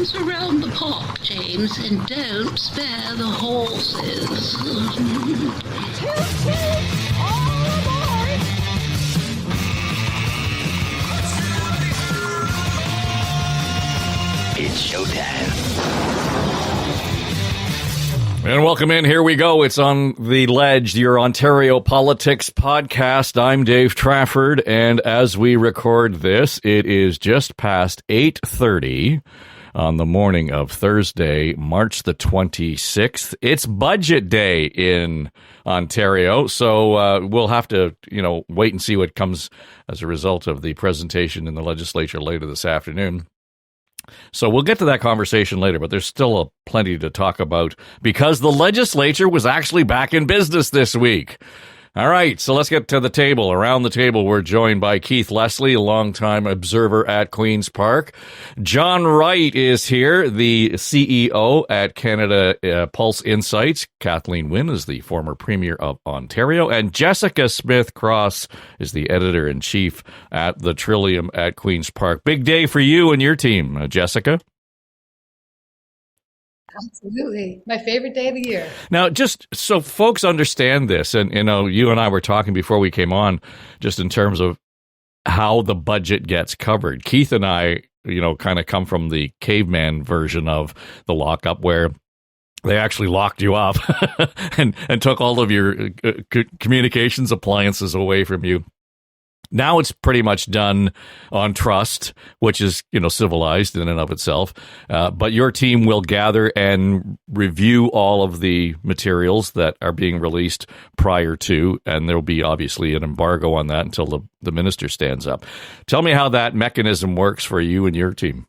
hands around the pot, James, and don't spare the horses. All aboard! It's showtime. And welcome in. Here we go. It's On the Ledge, your Ontario Politics podcast. I'm Dave Trafford, and as we record this, it is just past 8:30 on the morning of Thursday, March the 26th. It's budget day in Ontario, so we'll have to, wait and see what comes as a result of the presentation in the legislature later this afternoon. So we'll get to that conversation later, but there's still plenty to talk about because the legislature was actually back in business this week. All right, so let's get to the table. Around the table, we're joined by Keith Leslie, a longtime observer at Queen's Park. John Wright is here, the CEO at Canada Pulse Insights. Kathleen Wynne is the former Premier of Ontario. And Jessica Smith-Cross is the Editor-in-Chief at the Trillium at Queen's Park. Big day for you and your team, Jessica. Absolutely. My favorite day of the year. Now, just so folks understand this, and you and I were talking before we came on, just in terms of how the budget gets covered. Keith and I, kind of come from the caveman version of the lockup where they actually locked you up and took all of your communications appliances away from you. Now it's pretty much done on trust, which is, civilized in and of itself. But your team will gather and review all of the materials that are being released prior to, and there will be obviously an embargo on that until the minister stands up. Tell me how that mechanism works for you and your team.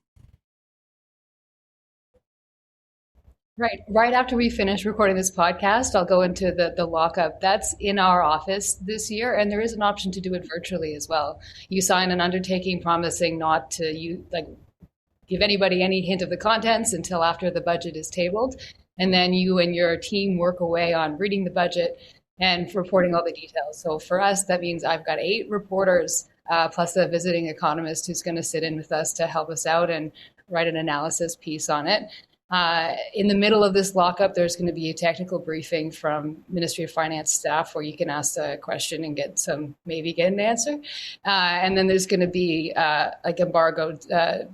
Right after we finish recording this podcast, I'll go into the lockup. That's in our office this year, and there is an option to do it virtually as well. You sign an undertaking promising not to give anybody any hint of the contents until after the budget is tabled, and then you and your team work away on reading the budget and reporting all the details. So for us, that means I've got 8 reporters plus a visiting economist who's going to sit in with us to help us out and write an analysis piece on it. In the middle of this lockup, there's going to be a technical briefing from Ministry of Finance staff where you can ask a question and maybe get an answer. And then there's going to be embargoed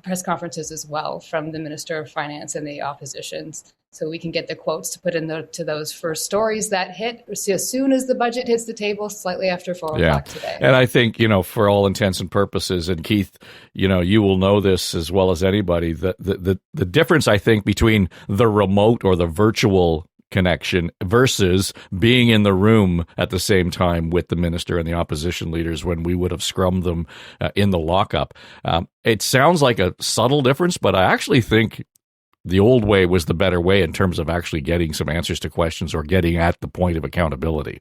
press conferences as well from the Minister of Finance and the oppositions. So we can get the quotes to put to those first stories that hit as soon as the budget hits the table, slightly after 4 o'clock today. And I think, for all intents and purposes, and Keith, you will know this as well as anybody, the difference, I think, between the remote or the virtual connection versus being in the room at the same time with the minister and the opposition leaders when we would have scrummed them in the lockup. It sounds like a subtle difference, but I actually think the old way was the better way in terms of actually getting some answers to questions or getting at the point of accountability.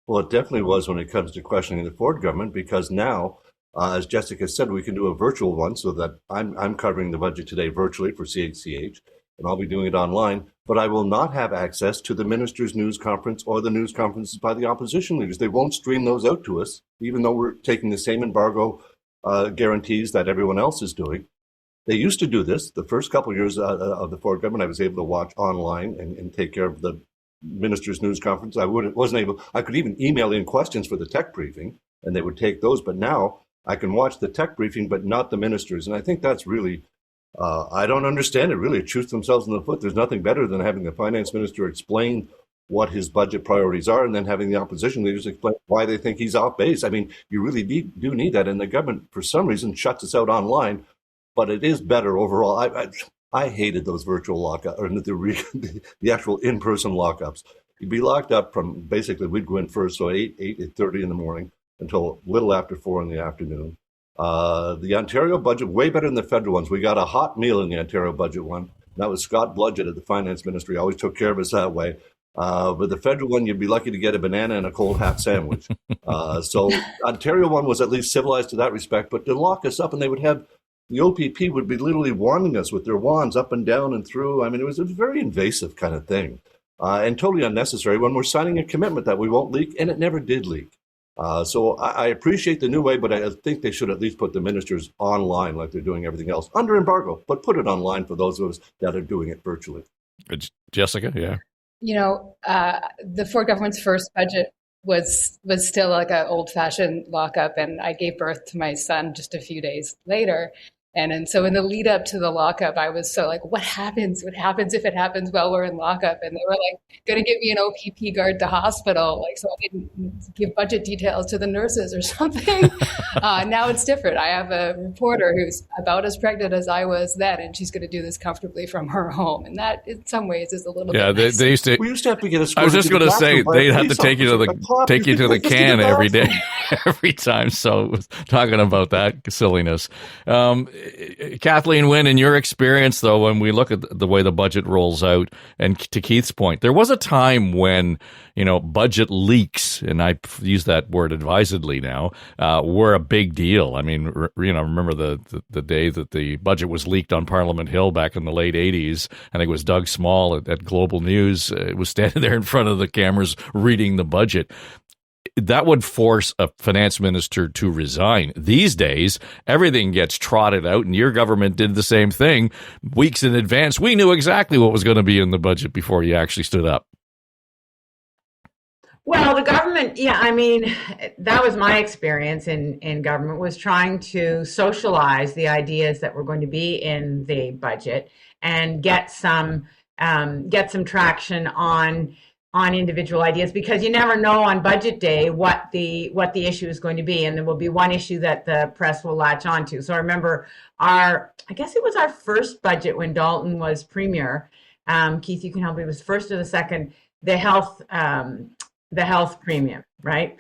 Well, it definitely was when it comes to questioning the Ford government, because now, as Jessica said, we can do a virtual one, so that I'm covering the budget today virtually for CHCH, and I'll be doing it online, but I will not have access to the minister's news conference or the news conferences by the opposition leaders. They won't stream those out to us, even though we're taking the same embargo guarantees that everyone else is doing. They used to do this. The first couple of years of the Ford government, I was able to watch online and take care of the minister's news conference. I could even email in questions for the tech briefing, and they would take those. But now I can watch the tech briefing, but not the ministers. And I think that's really, I don't understand it, really. It shoots themselves in the foot. There's nothing better than having the finance minister explain what his budget priorities are, and then having the opposition leaders explain why they think he's off base. I mean, you really do need that. And the government, for some reason, shuts us out online. But it is better overall. I hated those virtual lockups, or the actual in-person lockups. You'd be locked up from, basically, we'd go in first, so 8:30 in the morning until a little after 4 in the afternoon. The Ontario budget, way better than the federal ones. We got a hot meal in the Ontario budget one. That was Scott Bludgett at the finance ministry. Always took care of us that way. But the federal one, you'd be lucky to get a banana and a cold half sandwich. So Ontario one was at least civilized to that respect, but to lock us up, and they would have, the OPP would be literally wanding us with their wands up and down and through. I mean, it was a very invasive kind of thing, and totally unnecessary when we're signing a commitment that we won't leak, and it never did leak. So I appreciate the new way, but I think they should at least put the ministers online like they're doing everything else under embargo, but put it online for those of us that are doing it virtually. Jessica, yeah. The Ford government's first budget was still like an old-fashioned lockup, and I gave birth to my son just a few days later. And so in the lead up to the lockup, I was so like, what happens? What happens if it happens while we're in lockup? And they were like, going to give me an OPP guard to hospital, like, so I didn't give budget details to the nurses or something. Now it's different. I have a reporter who's about as pregnant as I was then, and she's going to do this comfortably from her home. And that, in some ways, is a little bit nicer. They used to. We used to have to get a. I was just going to say they'd have to take you to the can every day, every time. So talking about that silliness. Kathleen Wynne, in your experience, though, when we look at the way the budget rolls out, and to Keith's point, there was a time when, budget leaks, and I use that word advisedly now, were a big deal. I mean, remember the day that the budget was leaked on Parliament Hill back in the late 80s. I think it was Doug Small at Global News was standing there in front of the cameras reading the budget. That would force a finance minister to resign. These days, everything gets trotted out, and your government did the same thing weeks in advance. We knew exactly what was going to be in the budget before you actually stood up. Well, the government, that was my experience in government, was trying to socialize the ideas that were going to be in the budget and get some traction on individual ideas, because you never know on budget day what the issue is going to be, and there will be one issue that the press will latch onto. So I remember I guess it was our first budget when Dalton was premier. Keith, you can help me. It was first or the second, the health premium, right?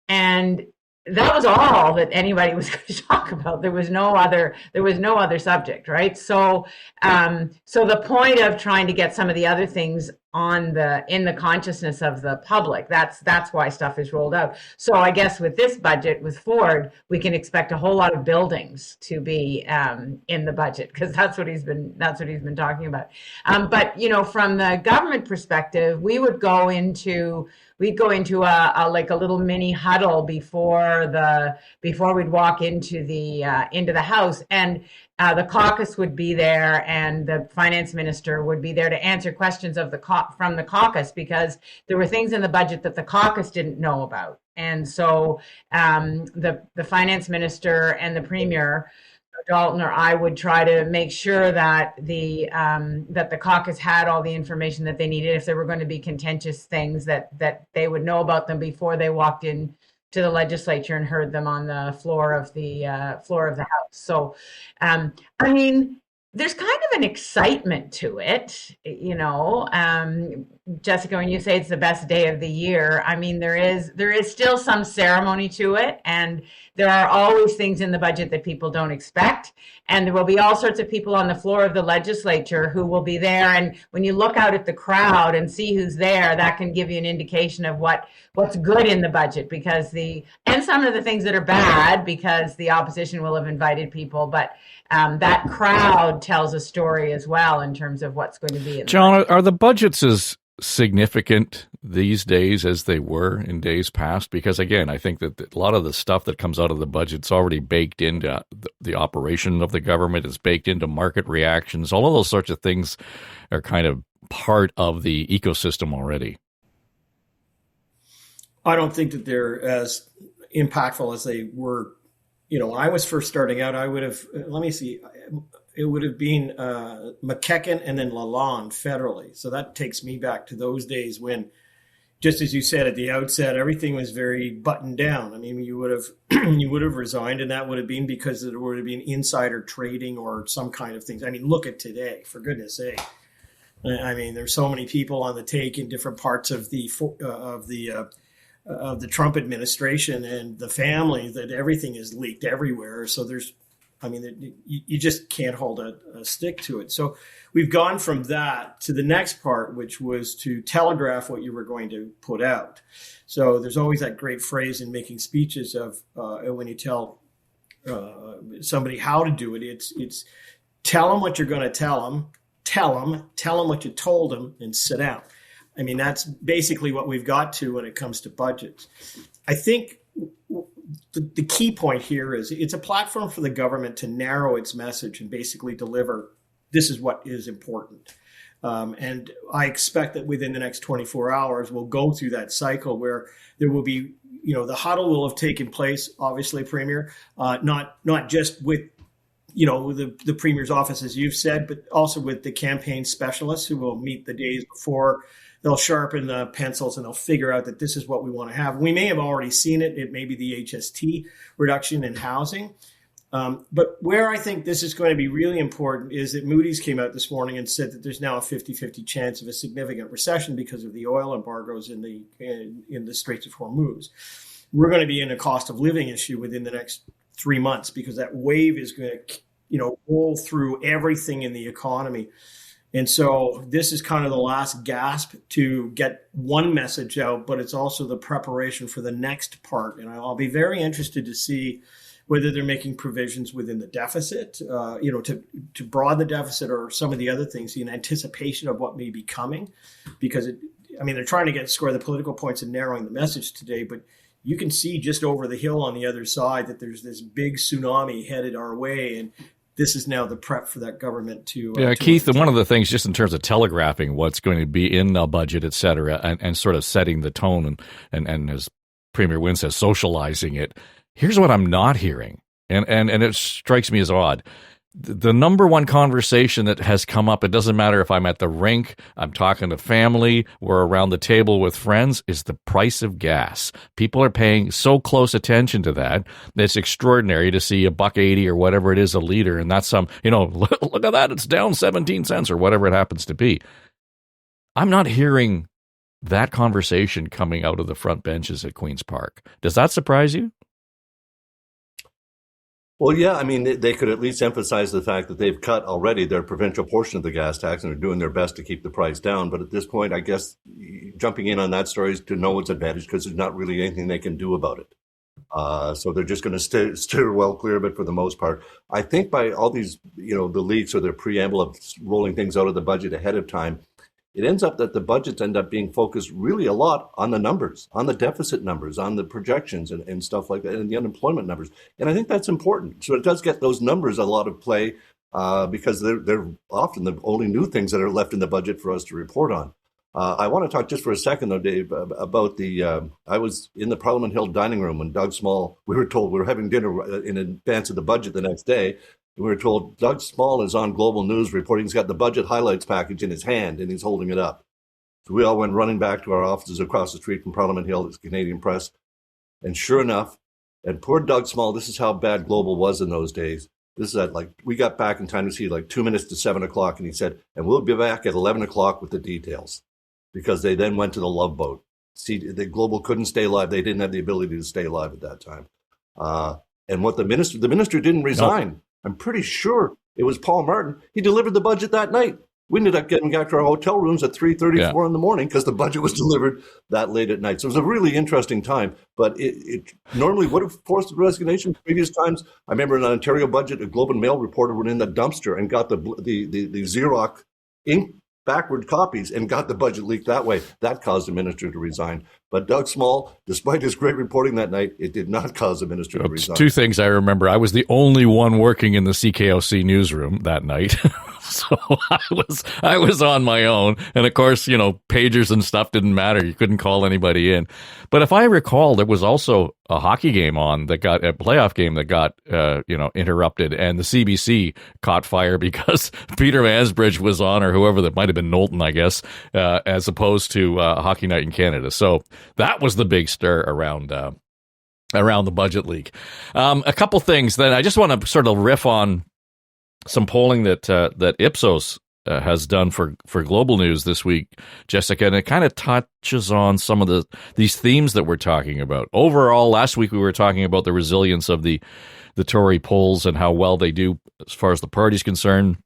And that was all that anybody was going to talk about. There was no other subject, right? So the point of trying to get some of the other things in the consciousness of the public, that's why stuff is rolled out. So I guess with this budget, with Ford, we can expect a whole lot of buildings to be in the budget, because that's what he's been talking about. But from the government perspective, we'd go into a little mini huddle before we'd walk into the House, and the caucus would be there, and the finance minister would be there to answer questions from the caucus, because there were things in the budget that the caucus didn't know about. And so the finance minister and the premier, Dalton or I, would try to make sure that the caucus had all the information that they needed. If there were going to be contentious things, that they would know about them before they walked in to the legislature and heard them on the floor of the House. So, there's kind of an excitement to it, Jessica, when you say it's the best day of the year, there is still some ceremony to it, and there are always things in the budget that people don't expect, and there will be all sorts of people on the floor of the legislature who will be there, and when you look out at the crowd and see who's there, that can give you an indication of what's good in the budget, and some of the things that are bad, because the opposition will have invited people, but that crowd tells a story as well in terms of what's going to be in the John, are the budgets as significant these days as they were in days past? Because again, I think that a lot of the stuff that comes out of the budget's already baked into the operation of the government. It's baked into market reactions. All of those sorts of things are kind of part of the ecosystem already. I don't think that they're as impactful as they were. When I was first starting out, I would have, it would have been McKechnie and then Lalonde federally. So that takes me back to those days when, just as you said at the outset, everything was very buttoned down. You would have resigned, and that would have been because there would have been insider trading or some kind of things. Look at today, for goodness sake. There's so many people on the take in different parts of the Trump administration and the family, that everything is leaked everywhere. So you just can't hold a stick to it. So we've gone from that to the next part, which was to telegraph what you were going to put out. So there's always that great phrase in making speeches of when you tell somebody how to do it, it's tell them what you're going to tell them, tell them what you told them, and sit down. That's basically what we've got to when it comes to budgets. I think the key point here is it's a platform for the government to narrow its message and basically deliver, this is what is important. And I expect that within the next 24 hours, we'll go through that cycle where there will be, the huddle will have taken place, obviously, Premier, not just with, the Premier's office, as you've said, but also with the campaign specialists who will meet the days before. They'll sharpen the pencils and they'll figure out that this is what we want to have. We may have already seen it. It may be the HST reduction in housing. But where I think this is going to be really important is that Moody's came out this morning and said that there's now a 50-50 chance of a significant recession because of the oil embargoes in the Straits of Hormuz. We're going to be in a cost of living issue within the next 3 months because that wave is going to, roll through everything in the economy. And so this is kind of the last gasp to get one message out, but it's also the preparation for the next part. And I'll be very interested to see whether they're making provisions within the deficit, to broaden the deficit or some of the other things in anticipation of what may be coming. Because, they're trying to score the political points and narrowing the message today, but you can see just over the hill on the other side that there's this big tsunami headed our way. And this is now the prep for that government to. Keith, one of the things just in terms of telegraphing what's going to be in the budget, et cetera, and sort of setting the tone and as Premier Wynne says, socializing it. Here's what I'm not hearing, and it strikes me as odd. The number one conversation that has come up, it doesn't matter if I'm at the rink, I'm talking to family, we're around the table with friends, is the price of gas. People are paying so close attention to that. It's extraordinary to see $1.80 or whatever it is a liter, and that's some, look at that, it's down 17 cents or whatever it happens to be. I'm not hearing that conversation coming out of the front benches at Queen's Park. Does that surprise you? Well, yeah, they could at least emphasize the fact that they've cut already their provincial portion of the gas tax and are doing their best to keep the price down. But at this point, I guess jumping in on that story is to no one's advantage because there's not really anything they can do about it. So they're just going to steer well clear of it for the most part. I think by all these, the leaks or their preamble of rolling things out of the budget ahead of time, it ends up that the budgets end up being focused really a lot on the numbers, on the deficit numbers, on the projections and stuff like that, and the unemployment numbers. And I think that's important. So it does get those numbers a lot of play because they're often the only new things that are left in the budget for us to report on. I want to talk just for a second, though, Dave, about I was in the Parliament Hill dining room when Doug Small, we were told we were having dinner in advance of the budget the next day. We were told Doug Small is on Global News reporting he's got the budget highlights package in his hand and he's holding it up. So we all went running back to our offices across the street from Parliament Hill, it's Canadian Press. And sure enough, and poor Doug Small, this is how bad Global was in those days. This is we got back in time to see 2 minutes to 7 o'clock. And he said, and we'll be back at 11 o'clock with the details because they then went to the Love Boat. See, the Global couldn't stay live. They didn't have the ability to stay live at that time. And what the minister didn't resign. No. I'm pretty sure it was Paul Martin. He delivered the budget that night. We ended up getting back to our hotel rooms at 3:34 in the morning because the budget was delivered that late at night. So it was a really interesting time. But it normally would have forced resignation. Previous times, I remember in an Ontario budget, a Globe and Mail reporter went in the dumpster and got the Xerox ink backward copies and got the budget leaked that way. That caused the minister to resign. But Doug Small, despite his great reporting that night, it did not cause the minister to resign. Two things I remember. I was the only one working in the CKOC newsroom that night. So I was on my own. And of course, pagers and stuff didn't matter. You couldn't call anybody in. But if I recall, there was also a hockey game on that got a playoff game that got, interrupted. And the CBC caught fire because Peter Mansbridge was on, or whoever that might have been Knowlton, I guess, as opposed to Hockey Night in Canada. So that was the big stir around the budget leak. A couple things that I just want to sort of riff on some polling that Ipsos has done for Global News this week, Jessica, and it kind of touches on some of these themes that we're talking about. Overall, last week we were talking about the resilience of the Tory polls and how well they do as far as the party's concerned.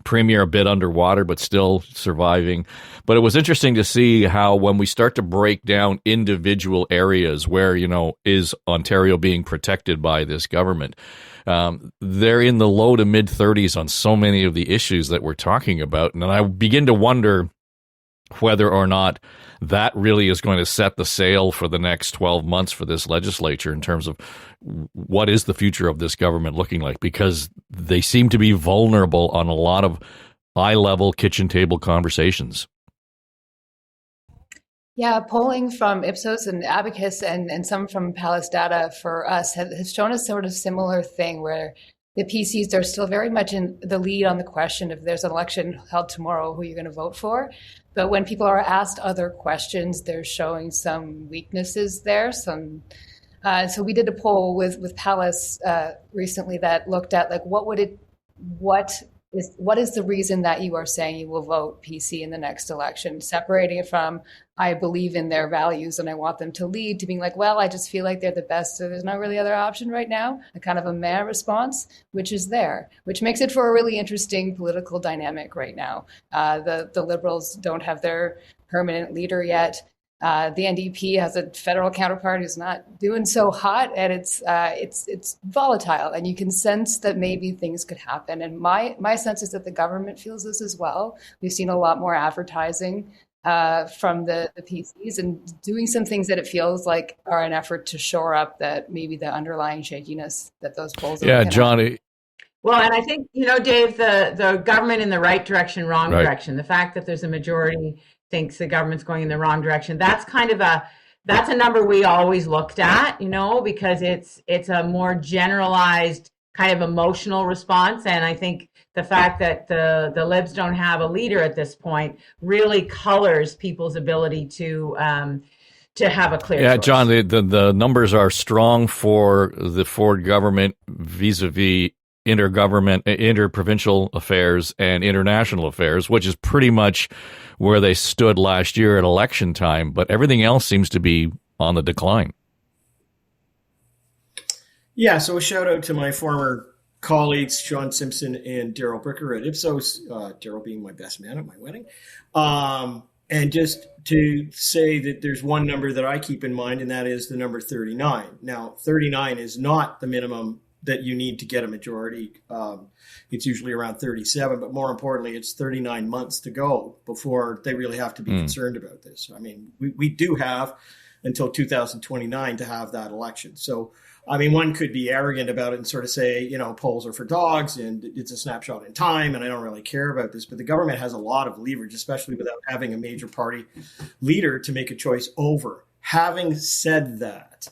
Premier a bit underwater, but still surviving. But it was interesting to see how when we start to break down individual areas where, is Ontario being protected by this government, they're in the low to mid 30s on so many of the issues that we're talking about. And I begin to wonder, whether or not that really is going to set the sail for the next 12 months for this legislature in terms of what is the future of this government looking like, because they seem to be vulnerable on a lot of high-level kitchen table conversations. Yeah, polling from Ipsos and Abacus and some from Palace Data for us has shown a sort of similar thing where the PCs are still very much in the lead on the question if there's an election held tomorrow, who you're going to vote for. But when people are asked other questions, they're showing some weaknesses there. So we did a poll with Palace recently that looked at like what is the reason that you are saying you will vote PC in the next election, separating it from I believe in their values and I want them to lead, to being like, well, I just feel like they're the best, so there's no really other option right now, a kind of a meh response, which is there, which makes it for a really interesting political dynamic right now. The Liberals don't have their permanent leader yet. The NDP has a federal counterpart who's not doing so hot, and it's volatile, and you can sense that maybe things could happen. And my sense is that the government feels this as well. We've seen a lot more advertising from the PCs and doing some things that it feels like are an effort to shore up that maybe the underlying shakiness that those polls. Yeah, Johnny. Well, and I think, Dave, the government in the right direction, wrong Right. direction. The fact that there's a majority thinks the government's going in the wrong direction. That's kind of that's a number we always looked at, because it's a more generalized kind of emotional response. And I think the fact that the Libs don't have a leader at this point really colors people's ability to have a clear choice. John, the numbers are strong for the Ford government vis-a-vis interprovincial affairs and international affairs, which is pretty much where they stood last year at election time, but everything else seems to be on the decline. Yeah, so a shout out to my former colleagues, Sean Simpson and Daryl Bricker at Ipsos, Daryl being my best man at my wedding. And just to say that there's one number that I keep in mind, and that is the number 39. Now, 39 is not the minimum that you need to get a majority. It's usually around 37, but more importantly, it's 39 months to go before they really have to be concerned about this. I mean, we do have until 2029 to have that election. So, I mean, one could be arrogant about it and sort of say, polls are for dogs and it's a snapshot in time and I don't really care about this. But the government has a lot of leverage, especially without having a major party leader to make a choice over. Having said that,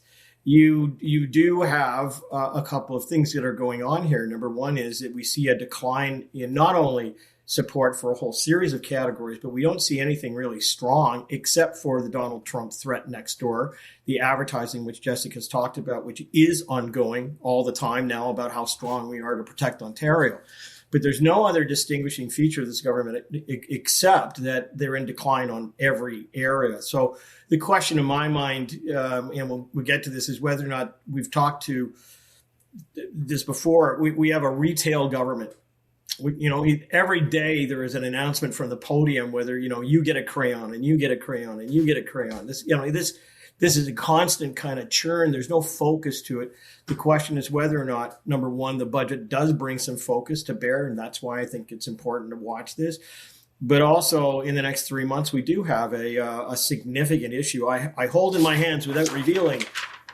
you do have a couple of things that are going on here. Number one is that we see a decline in not only support for a whole series of categories, but we don't see anything really strong except for the Donald Trump threat next door, the advertising, which Jessica's talked about, which is ongoing all the time now about how strong we are to protect Ontario. But there's no other distinguishing feature of this government except that they're in decline on every area. So the question in my mind, and we'll get to this, is whether or not we've talked to this before. We have a retail government. Every day there is an announcement from the podium whether, you get a crayon and you get a crayon and you get a crayon. This is a constant kind of churn. There's no focus to it. The question is whether or not, number one, the budget does bring some focus to bear, and that's why I think it's important to watch this. But also, in the next 3 months, we do have a significant issue. I hold in my hands, without revealing,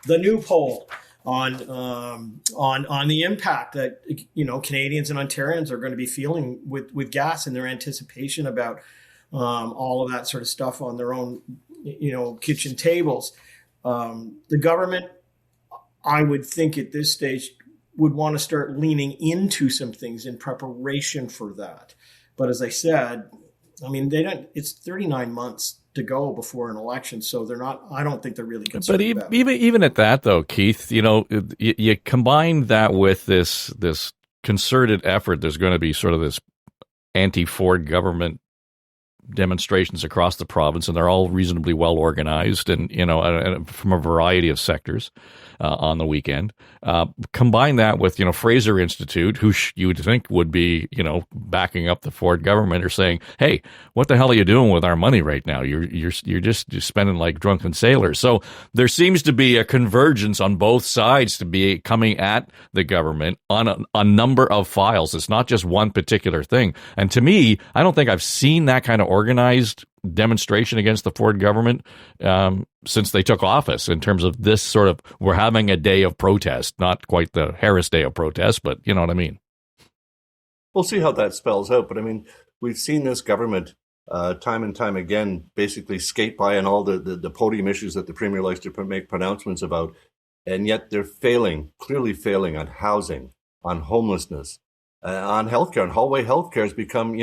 the new poll on the impact that Canadians and Ontarians are going to be feeling with gas and their anticipation about all of that sort of stuff on their own kitchen tables. The government, I would think at this stage, would want to start leaning into some things in preparation for that. But as I said, I mean, it's 39 months to go before an election, so I don't think they're really concerned about it. Even at that, though, Keith, you combine that with this concerted effort. There's going to be sort of this anti-Ford government demonstrations across the province, and they're all reasonably well organized, and from a variety of sectors on the weekend. Combine that with Fraser Institute, who you would think would be backing up the Ford government, or saying, "Hey, what the hell are you doing with our money right now? You're just spending like drunken sailors." So there seems to be a convergence on both sides to be coming at the government on a number of files. It's not just one particular thing. And to me, I don't think I've seen that kind of organized demonstration against the Ford government since they took office, in terms of this sort of, we're having a day of protest, not quite the Harris day of protest, but you know what I mean. We'll see how that spells out. But I mean, we've seen this government time and time again basically skate by on all the podium issues that the Premier likes to make pronouncements about. And yet they're clearly failing on housing, on homelessness, on healthcare. And hallway healthcare has become,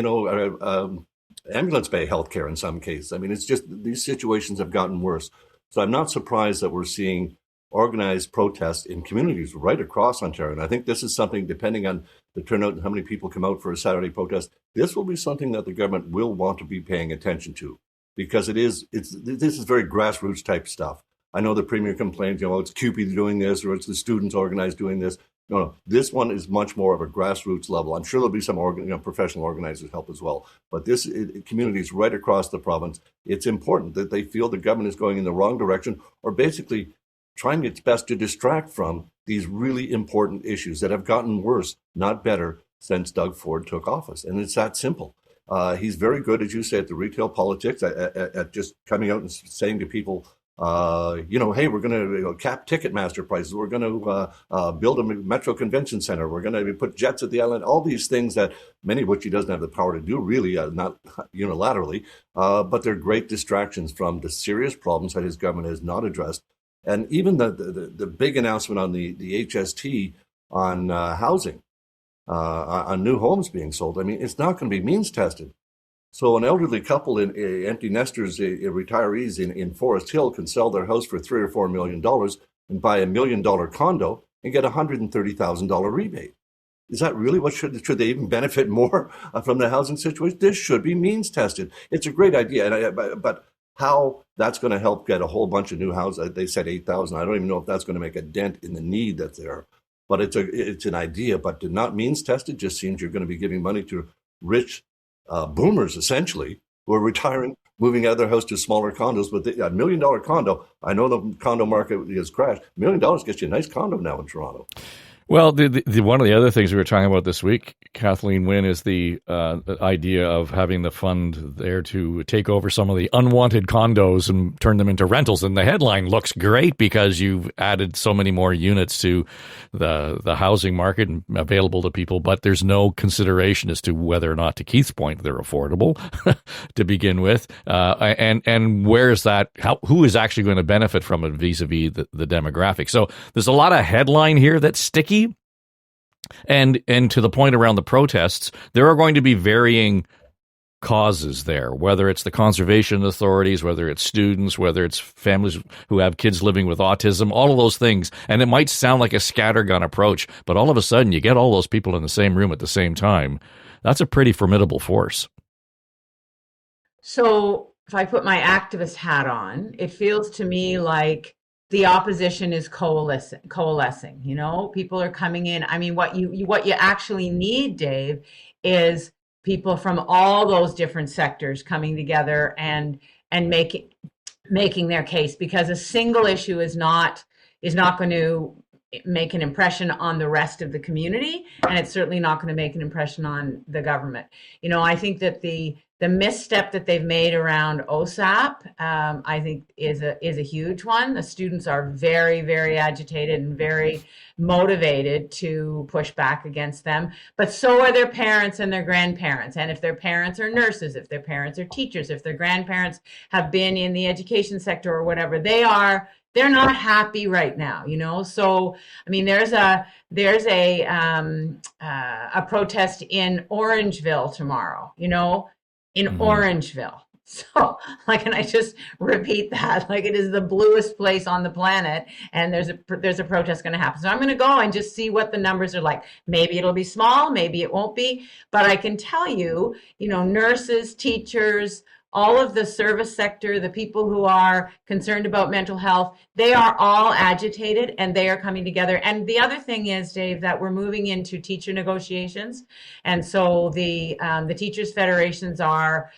ambulance bay healthcare in some cases. I mean, it's just, these situations have gotten worse. So I'm not surprised that we're seeing organized protests in communities right across Ontario. And I think this is something, depending on the turnout and how many people come out for a Saturday protest, this will be something that the government will want to be paying attention to, because this is very grassroots type stuff. I know the Premier complains, it's CUPE doing this, or it's the students organized doing this. No, this one is much more of a grassroots level. I'm sure there'll be some professional organizers help as well. But communities right across the province, it's important that they feel the government is going in the wrong direction, or basically trying its best to distract from these really important issues that have gotten worse, not better, since Doug Ford took office. And it's that simple. He's very good, as you say, at the retail politics, at just coming out and saying to people, hey, we're going to cap Ticketmaster prices. We're going to build a Metro Convention Center. We're going to put jets at the island. All these things that many of which he doesn't have the power to do, really, not unilaterally. But they're great distractions from the serious problems that his government has not addressed. And even the big announcement on the HST on housing, on new homes being sold. I mean, it's not going to be means tested. So an elderly couple, empty nesters, retirees in Forest Hill can sell their house for $3 or $4 million and buy $1 million condo and get a $130,000 rebate. Is that really what should they even benefit more from the housing situation? This should be means tested. It's a great idea, but how that's going to help get a whole bunch of new houses? They said 8,000. I don't even know if that's going to make a dent in the need that's there. But it's an idea. But to not means tested just seems you're going to be giving money to rich boomers, essentially, who are retiring, moving out of their house to smaller condos. But $1 million condo, I know the condo market has crashed. $1 million gets you a nice condo now in Toronto. Well, the one of the other things we were talking about this week, Kathleen Wynne, is the idea of having the fund there to take over some of the unwanted condos and turn them into rentals. And the headline looks great because you've added so many more units to the housing market and available to people, but there's no consideration as to whether or not, to Keith's point, they're affordable to begin with. And where is that? Who is actually going to benefit from it vis-a-vis the demographic? So there's a lot of headline here that's sticky. And to the point around the protests, there are going to be varying causes there, whether it's the conservation authorities, whether it's students, whether it's families who have kids living with autism, all of those things. And it might sound like a scattergun approach, but all of a sudden you get all those people in the same room at the same time. That's a pretty formidable force. So if I put my activist hat on, it feels to me like the opposition is coalescing. People are coming in. I mean, what you actually need, Dave, is people from all those different sectors coming together and making their case, because a single issue is not going to make an impression on the rest of the community, and it's certainly not going to make an impression on the government. I think that the misstep that they've made around OSAP, I think is a huge one. The students are very, very agitated and very motivated to push back against them, but so are their parents and their grandparents. And if their parents are nurses, if their parents are teachers, if their grandparents have been in the education sector or whatever, they're not happy right now, So, I mean, there's a protest in Orangeville tomorrow, in Orangeville. So, can I just repeat that? It is the bluest place on the planet, and there's a protest going to happen. So I'm going to go and just see what the numbers are like. Maybe it'll be small, maybe it won't be, but I can tell you, nurses, teachers, all of the service sector, the people who are concerned about mental health, they are all agitated and they are coming together. And the other thing is, Dave, that we're moving into teacher negotiations. And so the teachers' federations are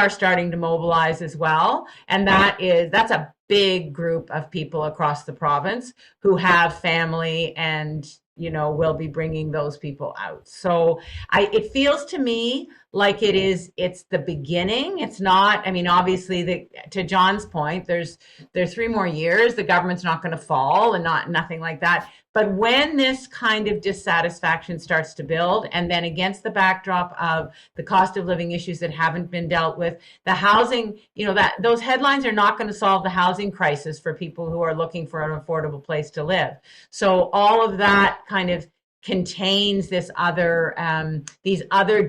starting to mobilize as well. And that's a big group of people across the province who have family and will be bringing those people out. So it feels to me like it's the beginning. It's not, I mean, obviously to John's point, there's 3 more years, the government's not going to fall and nothing like that. But when this kind of dissatisfaction starts to build, and then against the backdrop of the cost of living issues that haven't been dealt with, the housing, those headlines are not going to solve the housing crisis for people who are looking for an affordable place to live. So all of that kind of contains these other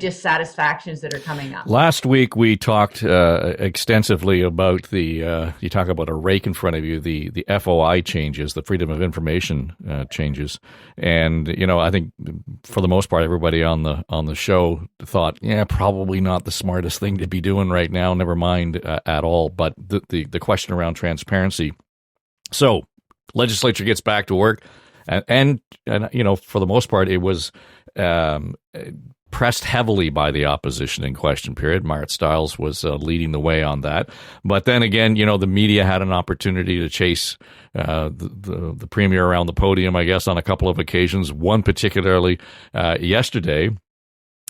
dissatisfactions that are coming up. Last week we talked extensively about you talk about a rake in front of you, the FOI changes, the Freedom of Information changes, and I think for the most part everybody on the show thought, probably not the smartest thing to be doing right now. Never mind at all. But the question around transparency. So, legislature gets back to work. And for the most part, it was pressed heavily by the opposition in question period. Marit Stiles was leading the way on that. But then again, the media had an opportunity to chase the premier around the podium, I guess, on a couple of occasions. One particularly yesterday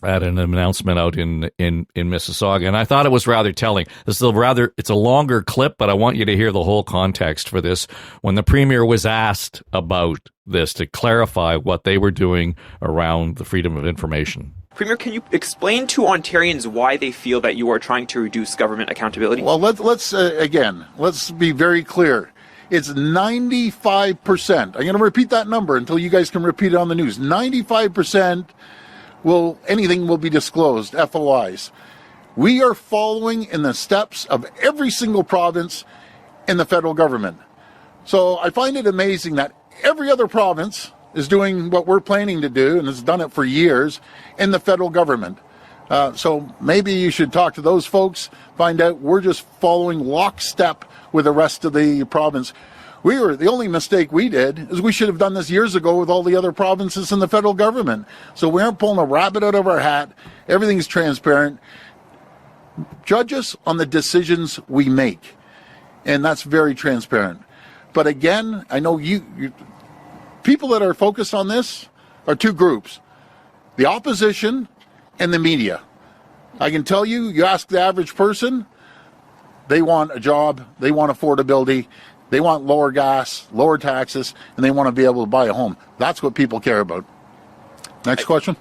at an announcement out in Mississauga, and I thought it was rather telling. It's a longer clip, but I want you to hear the whole context for this. When the premier was asked about this to clarify what they were doing around the freedom of information. Premier, can you explain to Ontarians why they feel that you are trying to reduce government accountability? Well, let's be very clear. It's 95%. I'm going to repeat that number until you guys can repeat it on the news. 95%. Anything will be disclosed, FOIs. We are following in the steps of every single province in the federal government. So I find it amazing that every other province is doing what we're planning to do, and has done it for years, in the federal government. So maybe you should talk to those folks, find out we're just following lockstep with the rest of the province. The only mistake we did is we should have done this years ago with all the other provinces in the federal government. So we aren't pulling a rabbit out of our hat. Everything's transparent. Judge us on the decisions we make. And that's very transparent. But again, I know people that are focused on this are 2 groups. The opposition and the media. I can tell you ask the average person, they want a job, they want affordability, they want lower gas, lower taxes, and they want to be able to buy a home. That's what people care about. Next question.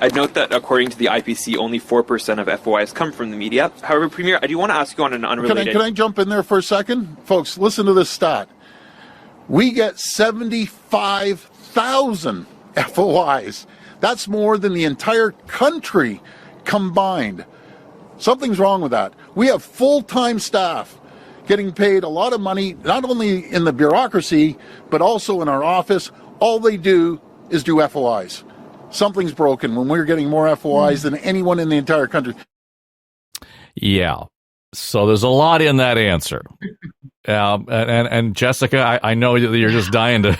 I'd note that according to the IPC, only 4% of FOIs come from the media. However, Premier, I do want to ask you on an unrelated... Can I jump in there for a second? Folks, listen to this stat. We get 75,000 FOIs. That's more than the entire country combined. Something's wrong with that. We have full-time staff getting paid a lot of money, not only in the bureaucracy, but also in our office. All they do is do FOIs. Something's broken when we're getting more FOIs than anyone in the entire country. Yeah. So there's a lot in that answer. And Jessica, I know that you're just dying to...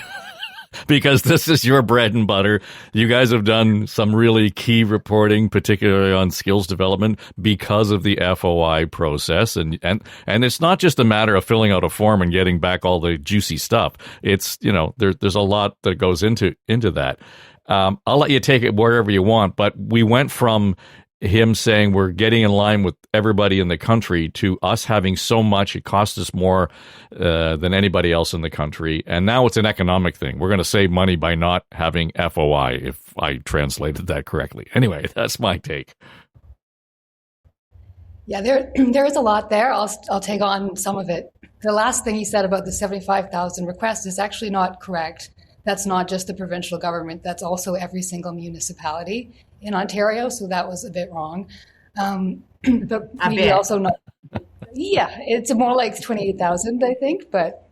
because this is your bread and butter. You guys have done some really key reporting, particularly on skills development, because of the FOI process. And it's not just a matter of filling out a form and getting back all the juicy stuff. It's, there's a lot that goes into that. I'll let you take it wherever you want, but we went from him saying we're getting in line with everybody in the country to us having so much it costs us more than anybody else in the country, and now it's an economic thing. We're going to save money by not having FOI, if I translated that correctly. Anyway, that's my take. Yeah, there is a lot there. I'll take on some of it. The last thing he said about the 75,000 requests is actually not correct. That's not just the provincial government. That's also every single municipality in Ontario. So that was a bit wrong. But maybe also not. Yeah, it's more like 28,000, I think. But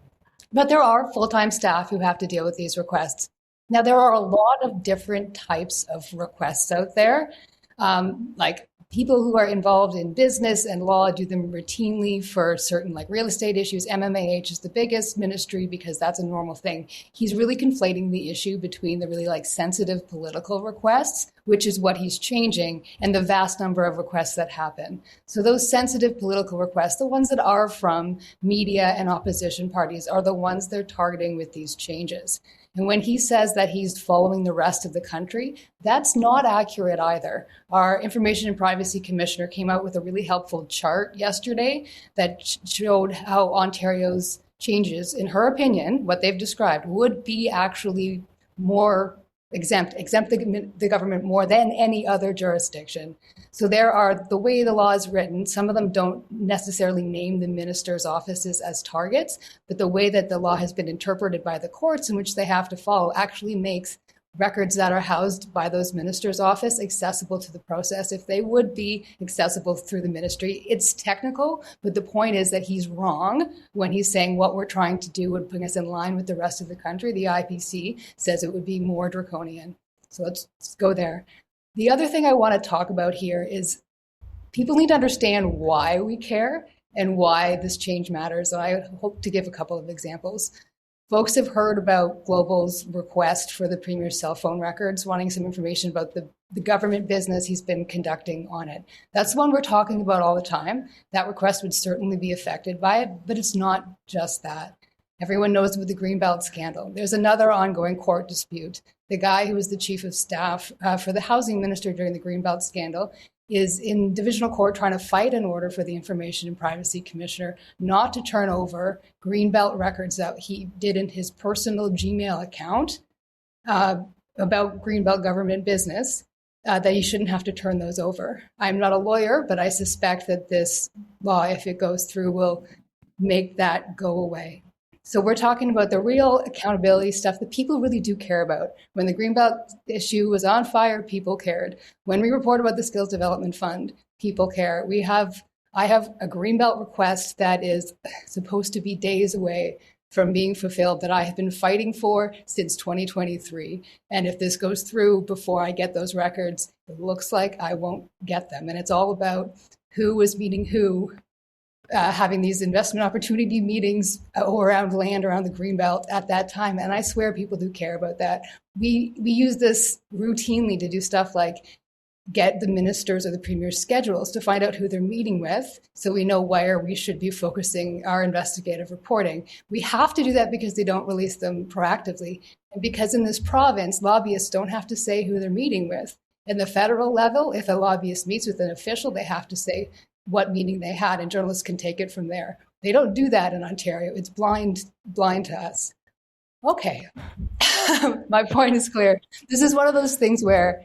there are full-time staff who have to deal with these requests. Now, there are a lot of different types of requests out there, like people who are involved in business and law do them routinely for certain like real estate issues. MMAH is the biggest ministry because that's a normal thing. He's really conflating the issue between the really like sensitive political requests, which is what he's changing, and the vast number of requests that happen. So those sensitive political requests, the ones that are from media and opposition parties, are the ones they're targeting with these changes. And when he says that he's following the rest of the country, that's not accurate either. Our Information and Privacy Commissioner came out with a really helpful chart yesterday that showed how Ontario's changes, in her opinion, what they've described, would be actually more exempt the government more than any other jurisdiction. So the way the law is written, some of them don't necessarily name the minister's offices as targets, but the way that the law has been interpreted by the courts in which they have to follow actually makes records that are housed by those ministers' office accessible to the process if they would be accessible through the ministry. It's technical, but the point is that he's wrong when he's saying what we're trying to do would bring us in line with the rest of the country. The IPC says it would be more draconian. So let's go there. The other thing I want to talk about here is people need to understand why we care and why this change matters. And I hope to give a couple of examples. Folks have heard about Global's request for the Premier's cell phone records, wanting some information about the government business he's been conducting on it. That's one we're talking about all the time. That request would certainly be affected by it, but it's not just that. Everyone knows about the Greenbelt scandal. There's another ongoing court dispute. The guy who was the chief of staff for the housing minister during the Greenbelt scandal is in divisional court trying to fight an order for the Information and Privacy Commissioner not to turn over Greenbelt records that he did in his personal Gmail account about Greenbelt government business, that he shouldn't have to turn those over. I'm not a lawyer, but I suspect that this law, if it goes through, will make that go away. So we're talking about the real accountability stuff that people really do care about. When the Greenbelt issue was on fire, people cared. When we report about the Skills Development Fund, people care. I have a Greenbelt request that is supposed to be days away from being fulfilled that I have been fighting for since 2023. And if this goes through before I get those records, it looks like I won't get them. And it's all about who was meeting who, having these investment opportunity meetings around land around the Greenbelt at that time. And I swear people do care about that. We use this routinely to do stuff like get the ministers or the premier's schedules to find out who they're meeting with so we know where we should be focusing our investigative reporting. We have to do that because they don't release them proactively. And because in this province, lobbyists don't have to say who they're meeting with. In the federal level, if a lobbyist meets with an official, they have to say what meeting they had, and journalists can take it from there. They don't do that in Ontario. It's blind to us. Okay, my point is clear. This is one of those things where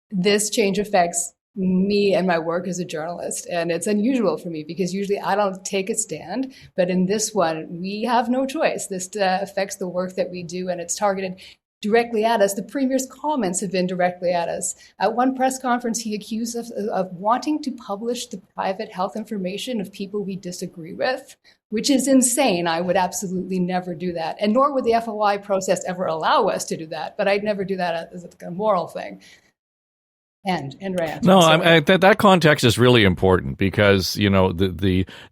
this change affects me and my work as a journalist, and it's unusual for me because usually I don't take a stand, but in this one, we have no choice. This affects the work that we do, and it's targeted directly at us. The Premier's comments have been directly at us. At one press conference, he accused us of wanting to publish the private health information of people we disagree with, which is insane. I would absolutely never do that. And nor would the FOI process ever allow us to do that. But I'd never do that as a moral thing. And rant. No, that context is really important because, you know,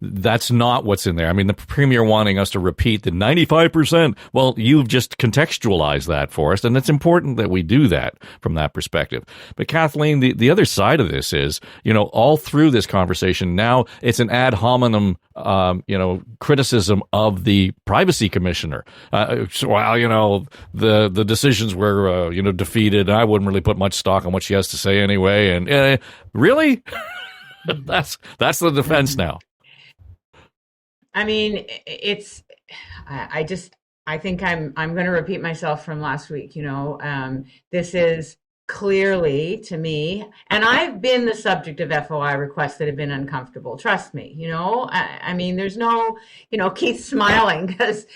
that's not what's in there. I mean, the Premier wanting us to repeat the 95%. Well, you've just contextualized that for us, and it's important that we do that from that perspective. But Kathleen, the other side of this is, you know, all through this conversation now, it's an ad hominem, criticism of the Privacy Commissioner. Well, you know, the decisions were, defeated. I wouldn't really put much stock on what she has to say anyway. And really, that's the defense now. I mean, I think I'm going to repeat myself from last week. This is clearly, to me, and I've been the subject of FOI requests that have been uncomfortable. Trust me, I mean, there's no, Keith's smiling because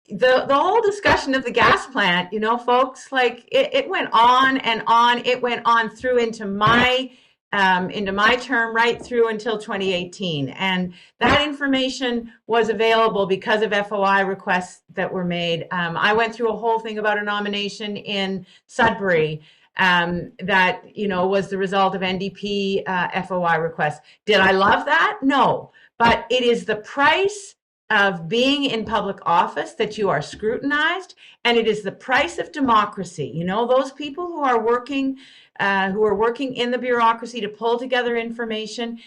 the whole discussion of the gas plant, folks, like it went on and on. It went on through into my term right through until 2018. And that information was available because of FOI requests that were made. I went through a whole thing about a nomination in Sudbury that, was the result of NDP FOI requests. Did I love that? No, but it is the price of being in public office that you are scrutinized, and it is the price of democracy. Those people who are working in the bureaucracy to pull together information,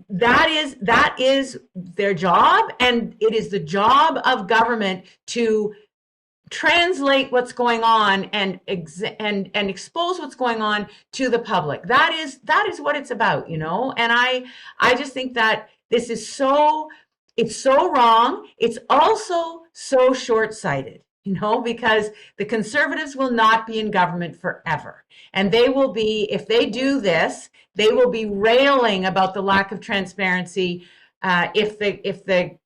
that is their job, and it is the job of government to translate what's going on and expose what's going on to the public. That is what it's about, and I just think that this is it's so wrong. It's also so short-sighted, because the Conservatives will not be in government forever. And they will be, if they do this, they will be railing about the lack of transparency if the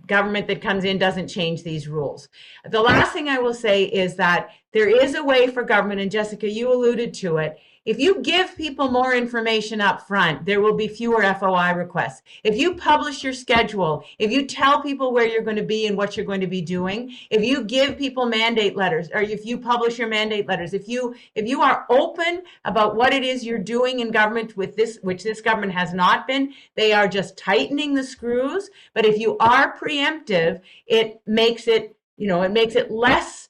government that comes in doesn't change these rules. The last thing I will say is that there is a way for government, and Jessica, you alluded to it. If you give people more information up front, there will be fewer FOI requests. If you publish your schedule, if you tell people where you're going to be and what you're going to be doing, if you give people mandate letters, or if you publish your mandate letters, if you are open about what it is you're doing in government with this, which this government has not been, they are just tightening the screws. But if you are preemptive, it makes it less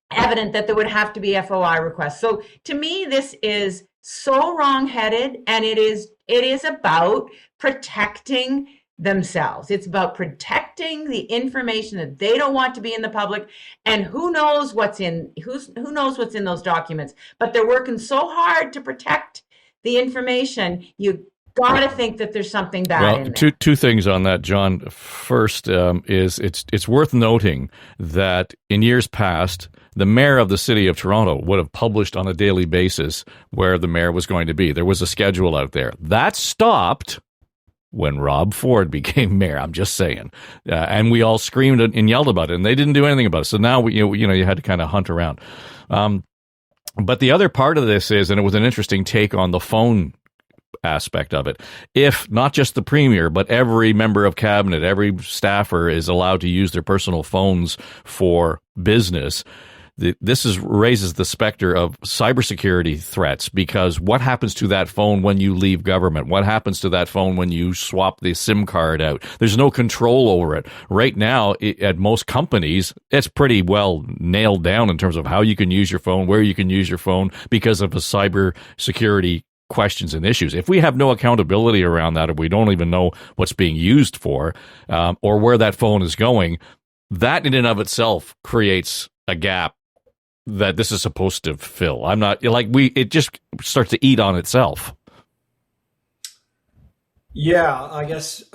evident that there would have to be FOI requests. So to me, this is so wrong-headed, and it is about protecting themselves. It's about protecting the information that they don't want to be in the public, and who knows what's in those documents. But they're working so hard to protect the information. You got to think that there's something bad in there. Two things on that, John. First, is it's worth noting that in years past, the mayor of the city of Toronto would have published on a daily basis where the mayor was going to be. There was a schedule out there. That stopped when Rob Ford became mayor. I'm just saying. And we all screamed and yelled about it, and they didn't do anything about it. So now, you had to kind of hunt around. But the other part of this is, and it was an interesting take on the phone aspect of it. If not just the premier, but every member of cabinet, every staffer is allowed to use their personal phones for business, this raises the specter of cybersecurity threats, because what happens to that phone when you leave government? What happens to that phone when you swap the SIM card out? There's no control over it. Right now, at most companies, it's pretty well nailed down in terms of how you can use your phone, where you can use your phone, because of the cybersecurity questions and issues. If we have no accountability around that, if we don't even know what's being used for, or where that phone is going, that in and of itself creates a gap that this is supposed to fill. It just starts to eat on itself. Yeah, I guess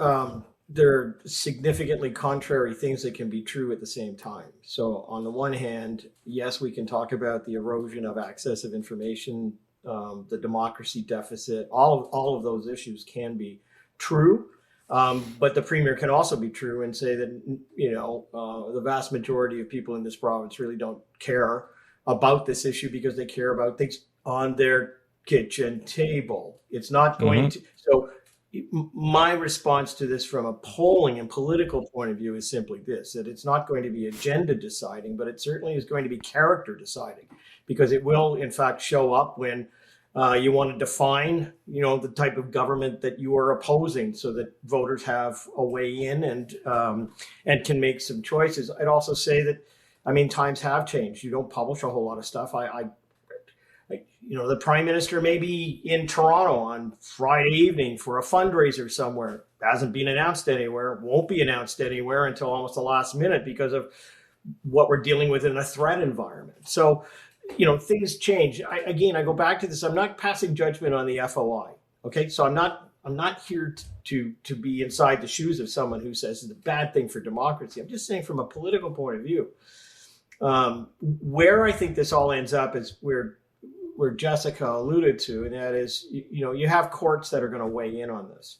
there are significantly contrary things that can be true at the same time. So on the one hand, yes, we can talk about the erosion of access of information, the democracy deficit, all of those issues can be true. But the premier can also be true and say that, the vast majority of people in this province really don't care about this issue because they care about things on their kitchen table. It's not going to. So my response to this from a polling and political point of view is simply this, that it's not going to be agenda deciding, but it certainly is going to be character deciding, because it will, in fact, show up when you want to define, the type of government that you are opposing, so that voters have a way in and can make some choices. I'd also say that, times have changed. You don't publish a whole lot of stuff. The prime minister may be in Toronto on Friday evening for a fundraiser somewhere. Hasn't been announced anywhere. Won't be announced anywhere until almost the last minute because of what we're dealing with in a threat environment. So, things change. I go back to this. I'm not passing judgment on the FOI. Okay, so I'm not here to be inside the shoes of someone who says it's a bad thing for democracy. I'm just saying from a political point of view, where I think this all ends up is where Jessica alluded to, and that is, you have courts that are going to weigh in on this.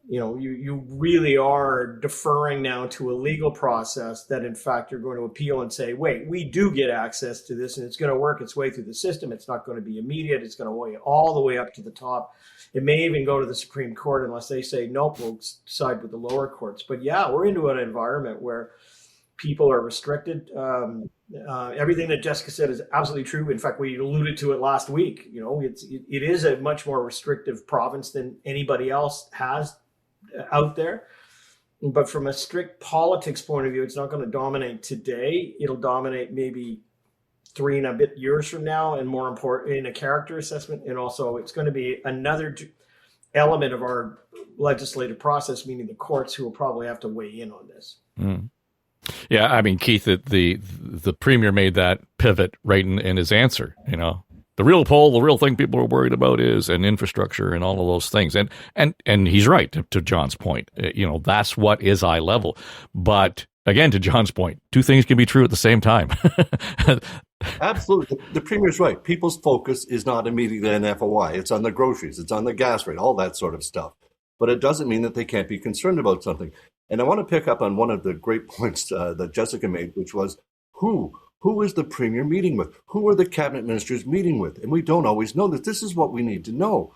You really are deferring now to a legal process that, in fact, you're going to appeal and say, wait, we do get access to this, and it's going to work its way through the system. It's not going to be immediate. It's going to weigh all the way up to the top. It may even go to the Supreme Court unless they say, nope, we'll side with the lower courts. But yeah, we're into an environment where people are restricted. Everything that Jessica said is absolutely true. In fact, we alluded to it last week. You know, it is a much more restrictive province than anybody else has out there. But from a strict politics point of view, it's not going to dominate today. It'll dominate maybe 3 and a bit years from now, and more important in a character assessment. And also it's going to be another element of our legislative process, meaning the courts, who will probably have to weigh in on this. Mm. Yeah, I mean, Keith, the premier made that pivot right in his answer. You know, the real thing people are worried about is and infrastructure and all of those things. And he's right to John's point. You know, that's what is eye level. But again, to John's point, two things can be true at the same time. Absolutely. The premier's right. People's focus is not immediately on FOI. It's on the groceries. It's on the gas rate, all that sort of stuff. But it doesn't mean that they can't be concerned about something. And I want to pick up on one of the great points that Jessica made, which was who is the premier meeting with? Who are the cabinet ministers meeting with? And we don't always know that. This is what we need to know.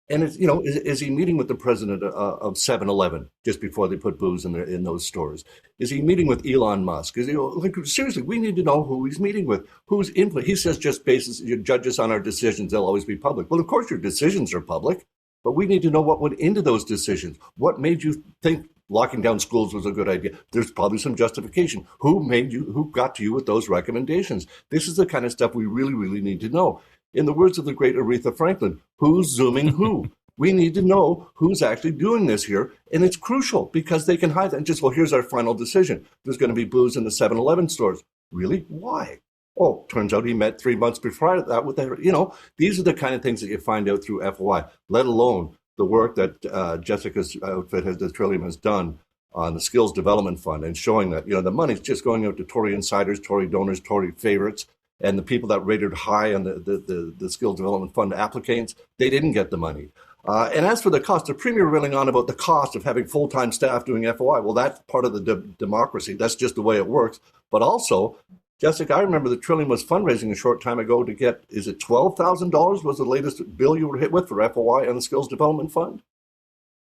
And it's, you know, is he meeting with the president of 7-Eleven just before they put booze in those stores? Is he meeting with Elon Musk? Is he, like, seriously, we need to know who he's meeting with, who's input. He says just you judge us on our decisions, they'll always be public. Well, of course your decisions are public, but we need to know what went into those decisions. What made you think locking down schools was a good idea? There's probably some justification. Who got to you with those recommendations? This is the kind of stuff we really, really need to know. In the words of the great Aretha Franklin, who's zooming who? We need to know who's actually doing this here. And it's crucial because they can hide that and just, well, here's our final decision. There's going to be booze in the 7-Eleven stores. Really? Why? Oh, turns out he met 3 months before that with that. You know, these are the kind of things that you find out through FOI, let alone the work that Jessica's outfit, the Trillium, has done on the Skills Development Fund and showing that, you know, the money's just going out to Tory insiders, Tory donors, Tory favorites. And the people that rated high on the Skills Development Fund applicants, they didn't get the money. And as for the cost, the premier railing on about the cost of having full-time staff doing FOI. Well, that's part of the democracy. That's just the way it works. But also, Jessica, I remember the Trillium was fundraising a short time ago to get, is it $12,000 was the latest bill you were hit with for FOI and the Skills Development Fund?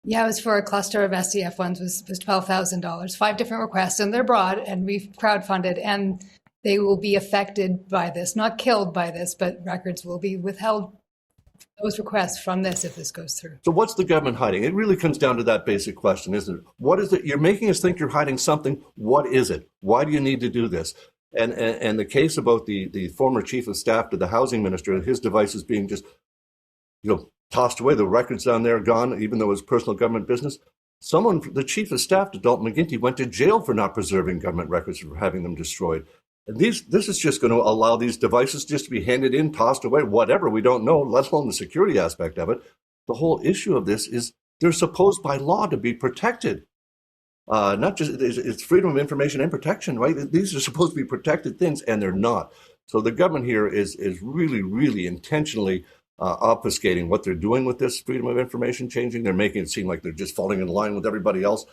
Yeah, it was for a cluster of SDF ones, was $12,000, 5 different requests, and they're broad, and we've crowdfunded, and they will be affected by this, not killed by this, but records will be withheld, those requests from this if this goes through. So what's the government hiding? It really comes down to that basic question, isn't it? What is it? You're making us think you're hiding something. What is it? Why do you need to do this? And the case about the former chief of staff to the housing minister and his devices being just, you know, tossed away, the records down there are gone, even though it was personal government business. The chief of staff to Dalton McGuinty went to jail for not preserving government records, for having them destroyed. And this is just going to allow these devices just to be handed in, tossed away, whatever, we don't know, let alone the security aspect of it. The whole issue of this is they're supposed by law to be protected. Not just, it's freedom of information and protection, right? These are supposed to be protected things, and they're not. So the government here is really, really intentionally obfuscating what they're doing with this freedom of information changing. They're making it seem like they're just falling in line with everybody else.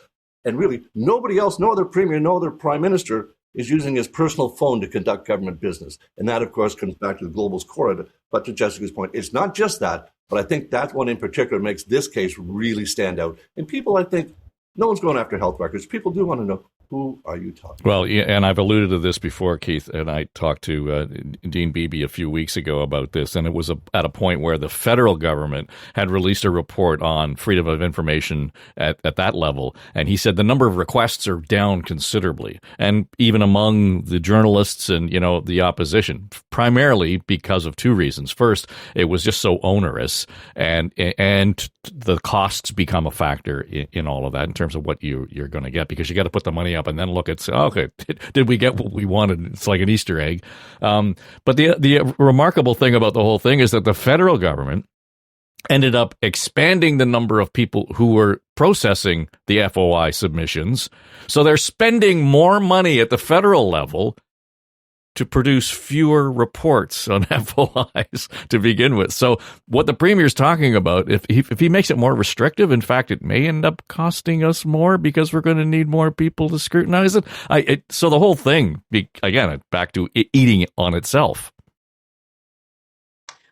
And really, nobody else, no other premier, no other prime minister is using his personal phone to conduct government business. And that, of course, comes back to the global's core. But to Jessica's point, it's not just that, but I think that one in particular makes this case really stand out. And people, I think, no one's going after health records. People do want to know, who are you talking Well, yeah, and I've alluded to this before, Keith, and I talked to Dean Beebe a few weeks ago about this, and it was at a point where the federal government had released a report on freedom of information at that level, and he said the number of requests are down considerably, and even among the journalists and, you know, the opposition, primarily because of 2 reasons. First, it was just so onerous, and the costs become a factor in all of that in terms of what you're going to get, because you got to put the money up and then look at, okay, did we get what we wanted? It's like an Easter egg. But the remarkable thing about the whole thing is that the federal government ended up expanding the number of people who were processing the FOI submissions. So they're spending more money at the federal level to produce fewer reports on FOIs to begin with. So what the premier's talking about, if he makes it more restrictive, in fact, it may end up costing us more because we're going to need more people to scrutinize it. So the whole thing, again, back to eating on itself.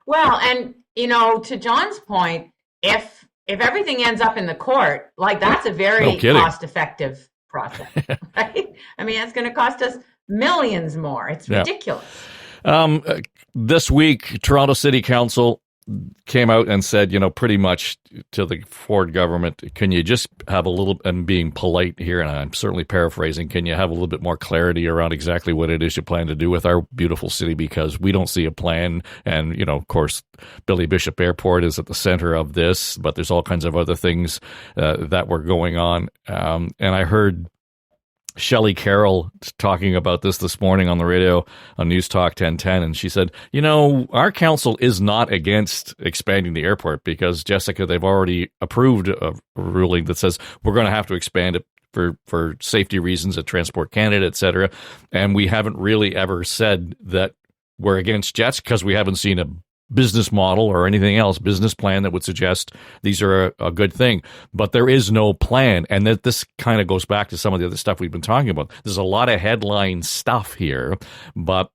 Well, and, you know, to John's point, if everything ends up in the court, like, that's a very cost-effective process, right? I mean, it's going to cost us millions more. It's ridiculous. This week, Toronto City Council came out and said, pretty much to the Ford government, can you just have a little, and being polite here, and I'm certainly paraphrasing, can you have a little bit more clarity around exactly what it is you plan to do with our beautiful city, because we don't see a plan. And, of course, Billy Bishop Airport is at the center of this, but there's all kinds of other things that were going on. And I heard Shelley Carroll talking about this morning on the radio on News Talk 1010, and she said, our council is not against expanding the airport because, Jessica, they've already approved a ruling that says we're going to have to expand it for safety reasons at Transport Canada, et cetera. And we haven't really ever said that we're against jets because we haven't seen a business model or anything else, business plan that would suggest these are a good thing. But there is no plan. And that this kind of goes back to some of the other stuff we've been talking about. There's a lot of headline stuff here, but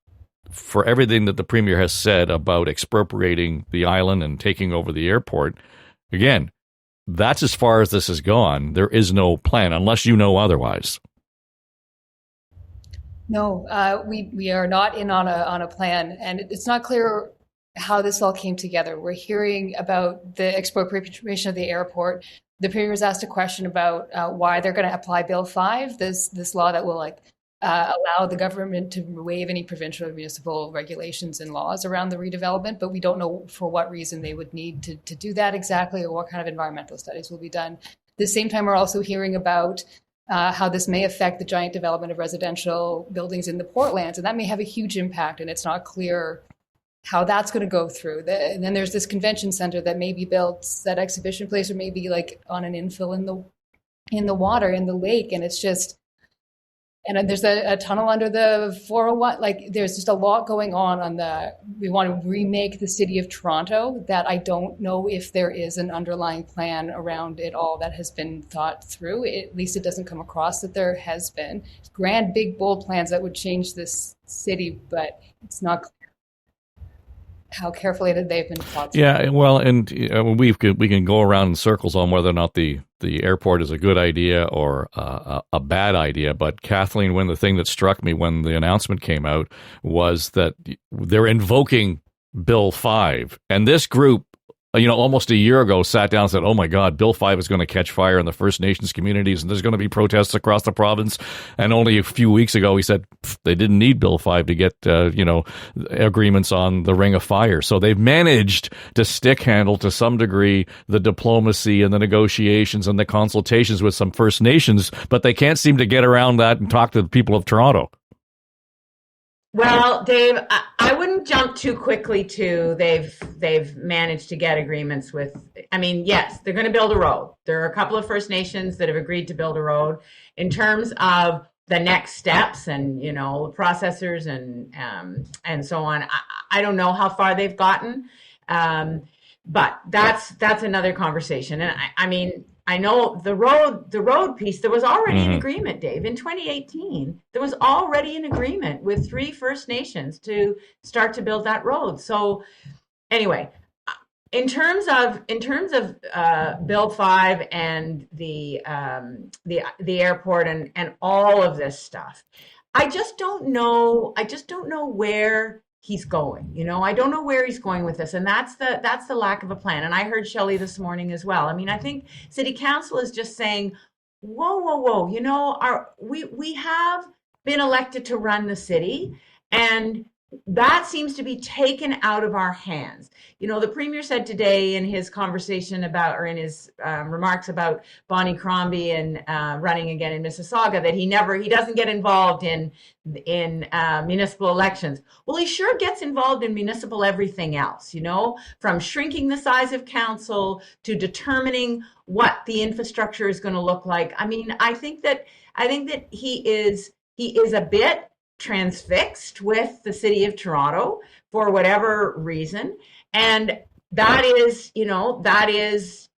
for everything that the Premier has said about expropriating the island and taking over the airport, again, that's as far as this has gone. There is no plan, unless you know otherwise. No, we are not in on a plan, and it's not clear how this all came together. We're hearing about the expropriation of the airport. The Premier was asked a question about why they're going to apply Bill 5, this law that will allow the government to waive any provincial or municipal regulations and laws around the redevelopment, but we don't know for what reason they would need to do that exactly, or what kind of environmental studies will be done. At the same time, we're also hearing about how this may affect the giant development of residential buildings in the Portlands, and that may have a huge impact, and it's not clear how that's going to go through. And then there's this convention center that may be built, that exhibition place, or maybe on an infill in the water, in the lake. And it's just, and there's a tunnel under the 401. There's just a lot going on we want to remake the city of Toronto that I don't know if there is an underlying plan around it all that has been thought through. At least it doesn't come across that there has been grand, big, bold plans that would change this city, but it's not clear how carefully that they've been thought through. Yeah, well, and we can go around in circles on whether or not the airport is a good idea or a bad idea. But Kathleen Wynne, the thing that struck me when the announcement came out was that they're invoking Bill 5, and this group, almost a year ago sat down and said, oh my God, Bill 5 is going to catch fire in the First Nations communities and there's going to be protests across the province. And only a few weeks ago, he said they didn't need Bill 5 to get, agreements on the Ring of Fire. So they've managed to stick handle to some degree the diplomacy and the negotiations and the consultations with some First Nations, but they can't seem to get around that and talk to the people of Toronto. Well, Dave, I wouldn't jump too quickly to they've managed to get agreements with. I mean, yes, they're going to build a road. There are a couple of First Nations that have agreed to build a road. In terms of the next steps and processors and so on, I don't know how far they've gotten, but that's another conversation. And I mean, I know the road piece, there was already an agreement, Dave. In 2018, there was already an agreement with 3 First Nations to start to build that road. So anyway, in terms of Bill 5 and the airport and all of this stuff, I just don't know where he's going. I don't know where he's going with this. And that's the lack of a plan. And I heard Shelley this morning as well. I mean, I think City Council is just saying, whoa, we have been elected to run the city, and that seems to be taken out of our hands. The Premier said today in his conversation in his remarks about Bonnie Crombie and running again in Mississauga that he doesn't get involved in municipal elections. Well, he sure gets involved in municipal everything else, from shrinking the size of council to determining what the infrastructure is going to look like. I mean, I think that he is a bit transfixed with the city of Toronto for whatever reason, and that is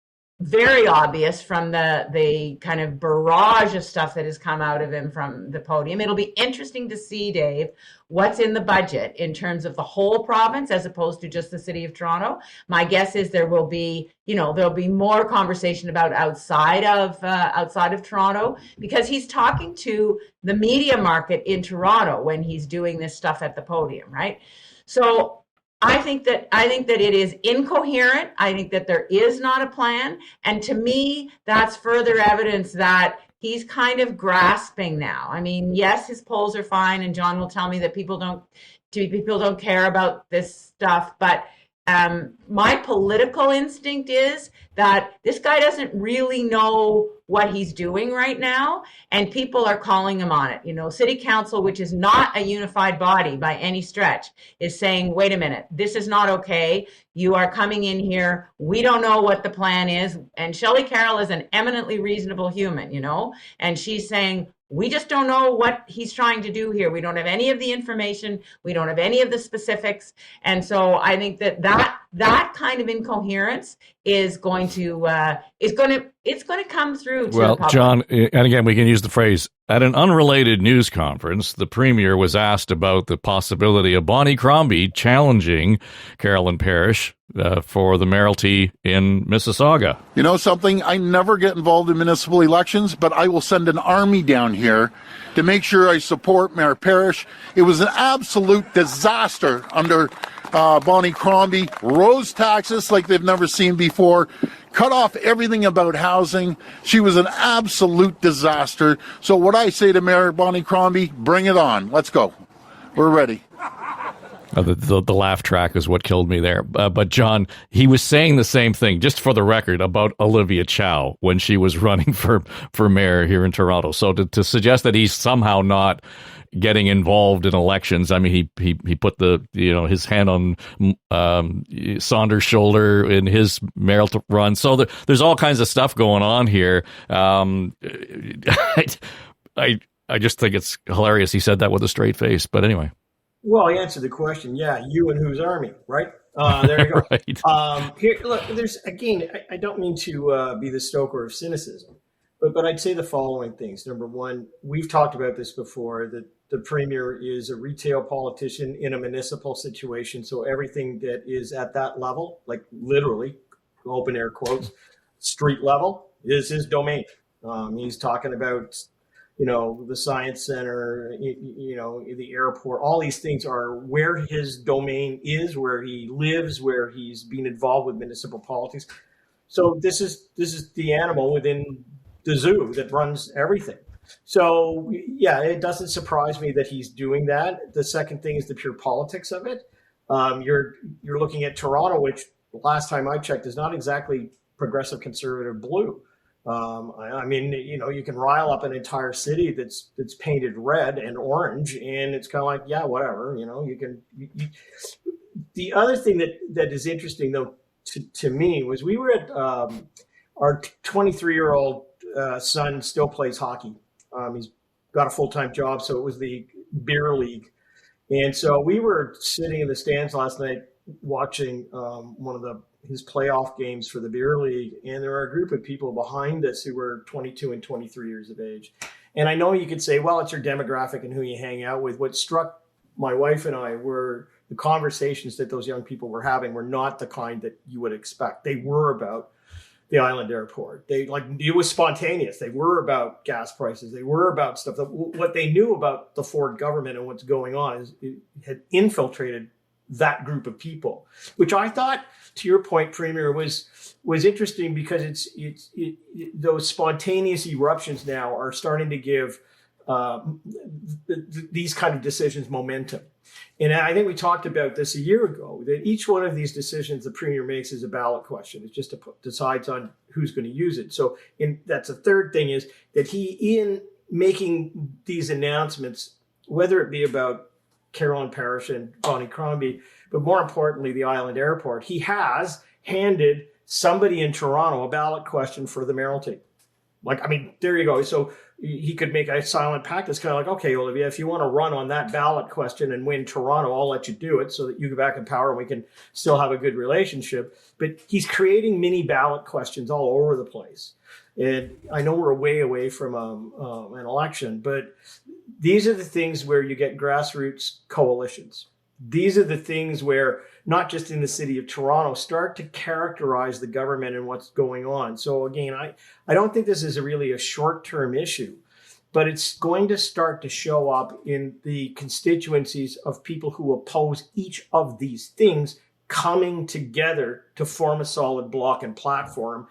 very obvious from the kind of barrage of stuff that has come out of him from the podium. It'll be interesting to see, Dave, what's in the budget in terms of the whole province as opposed to just the city of Toronto. My guess is there will be, there'll be more conversation about outside of Toronto, because he's talking to the media market in Toronto when he's doing this stuff at the podium, right? So I think that it is incoherent. I think that there is not a plan. And to me, that's further evidence that he's kind of grasping now. I mean, yes, his polls are fine, and John will tell me that people don't care about this stuff, but my political instinct is that this guy doesn't really know what he's doing right now, and people are calling him on it. City council, which is not a unified body by any stretch, is saying, wait a minute, this is not okay. You are coming in here. We don't know what the plan is. And Shelley Carroll is an eminently reasonable human, and she's saying, we just don't know what he's trying to do here. We don't have any of the information. We don't have any of the specifics. And so I think that kind of incoherence is going to come through. Well, John, and again, we can use the phrase, at an unrelated news conference, the Premier was asked about the possibility of Bonnie Crombie challenging Carolyn Parrish for the mayoralty in Mississauga. You know something? I never get involved in municipal elections, but I will send an army down here to make sure I support Mayor Parrish. It was an absolute disaster under Bonnie Crombie. Rose taxes like they've never seen before. Cut off everything about housing. She was an absolute disaster. So what I say to Mayor Bonnie Crombie, bring it on. Let's go. We're ready. The laugh track is what killed me there. But John, he was saying the same thing, just for the record, about Olivia Chow when she was running for mayor here in Toronto. So to suggest that he's somehow not getting involved in elections, I mean, he put his hand on Saunders' shoulder in his mayoral run. So there's all kinds of stuff going on here. I just think it's hilarious he said that with a straight face. But anyway. Well, I answered the question. Yeah, you and whose army, right? There you go. Right. Here, look. There's again. I don't mean to be the stoker of cynicism, but I'd say the following things. Number one, we've talked about this before. That the Premier is a retail politician in a municipal situation. So everything that is at that level, like literally, open air quotes, street level, is his domain. He's talking about, the science center, the airport, all these things are where his domain is, where he lives, where he's been involved with municipal politics. So this is the animal within the zoo that runs everything. So yeah, it doesn't surprise me that he's doing that. The second thing is the pure politics of it. You're looking at Toronto, which last time I checked is not exactly progressive conservative blue. I mean, you can rile up an entire city that's painted red and orange, and it's kind of like, yeah, whatever. You can. The other thing that is interesting, though, to me was we were at our 23-year-old son still plays hockey. He's got a full-time job, so it was the beer league, and so we were sitting in the stands last night watching one of his playoff games for the beer league, and there were a group of people behind us who were 22 and 23 years of age. And I know you could say, well, it's your demographic and who you hang out with. What struck my wife and I were the conversations that those young people were having were not the kind that you would expect. They were about the island airport. It was spontaneous. They were about gas prices. They were about stuff that what they knew about the Ford government and what's going on is it had infiltrated that group of people, which I thought, to your point, Premier, was interesting because it's those spontaneous eruptions now are starting to give these kind of decisions momentum. And I think we talked about this a year ago, that each one of these decisions the Premier makes is a ballot question. It's just decides on who's going to use it. So that's a third thing, is that he, in making these announcements, whether it be about Carolyn Parrish and Bonnie Crombie, but more importantly, the island airport, he has handed somebody in Toronto a ballot question for the mayoralty. Like, I mean, there you go. So he could make a silent pact that's kind of like, okay, Olivia, if you want to run on that ballot question and win Toronto, I'll let you do it so that you get back in power and we can still have a good relationship. But he's creating mini ballot questions all over the place. And I know we're way away from an election, but these are the things where you get grassroots coalitions. These are the things where, not just in the city of Toronto, start to characterize the government and what's going on. So again, I don't think this is really a short-term issue, but it's going to start to show up in the constituencies of people who oppose each of these things coming together to form a solid block and platform.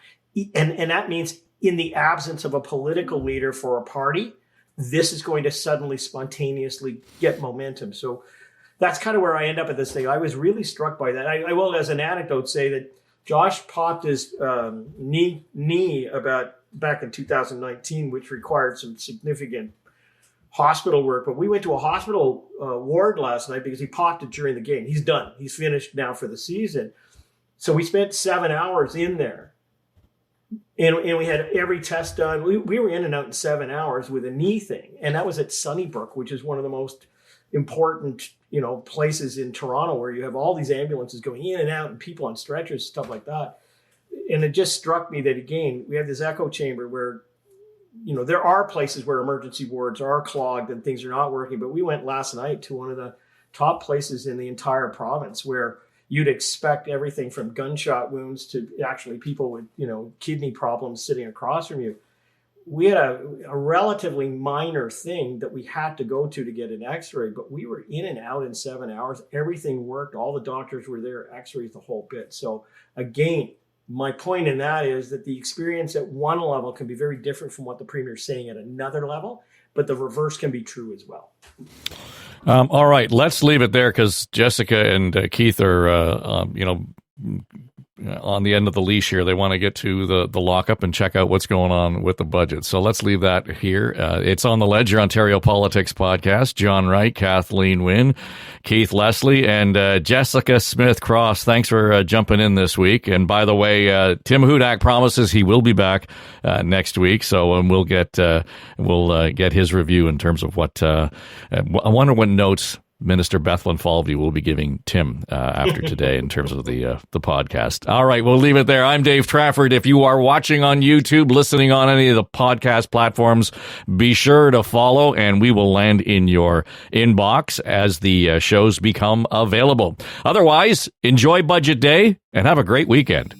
And that means in the absence of a political leader for a party, this is going to suddenly spontaneously get momentum. So that's kind of where I end up at this thing. I was really struck by that. I will, as an anecdote, say that Josh popped his knee about back in 2019, which required some significant hospital work. But we went to a hospital ward last night because he popped it during the game. He's done. He's finished now for the season. So we spent 7 hours in there. And we had every test done. We were in and out in 7 hours with a knee thing. And that was at Sunnybrook, which is one of the most important, places in Toronto where you have all these ambulances going in and out and people on stretchers, stuff like that. And it just struck me that, again, we have this echo chamber where, there are places where emergency wards are clogged and things are not working. But we went last night to one of the top places in the entire province where you'd expect everything from gunshot wounds to actually people with, kidney problems sitting across from you. We had a relatively minor thing that we had to go to get an x-ray, but we were in and out in 7 hours. Everything worked. All the doctors were there, x-rays, the whole bit. So again, my point in that is that the experience at one level can be very different from what the Premier's saying at another level, but the reverse can be true as well. All right, let's leave it there because Jessica and Keith are, on the end of the leash here. They want to get to the lockup and check out what's going on with the budget. So let's leave that here. It's On the Ledge, your Ontario Politics podcast. John Wright, Kathleen Wynne, Keith Leslie, and Jessica Smith-Cross. Thanks for jumping in this week. And by the way, Tim Hudak promises he will be back next week. So we'll get his review in terms of what I wonder what notes Minister Bethlen Falvey will be giving Tim after today in terms of the podcast. All right, we'll leave it there. I'm Dave Trafford. If you are watching on YouTube, listening on any of the podcast platforms, be sure to follow, and we will land in your inbox as the shows become available. Otherwise, enjoy Budget Day and have a great weekend.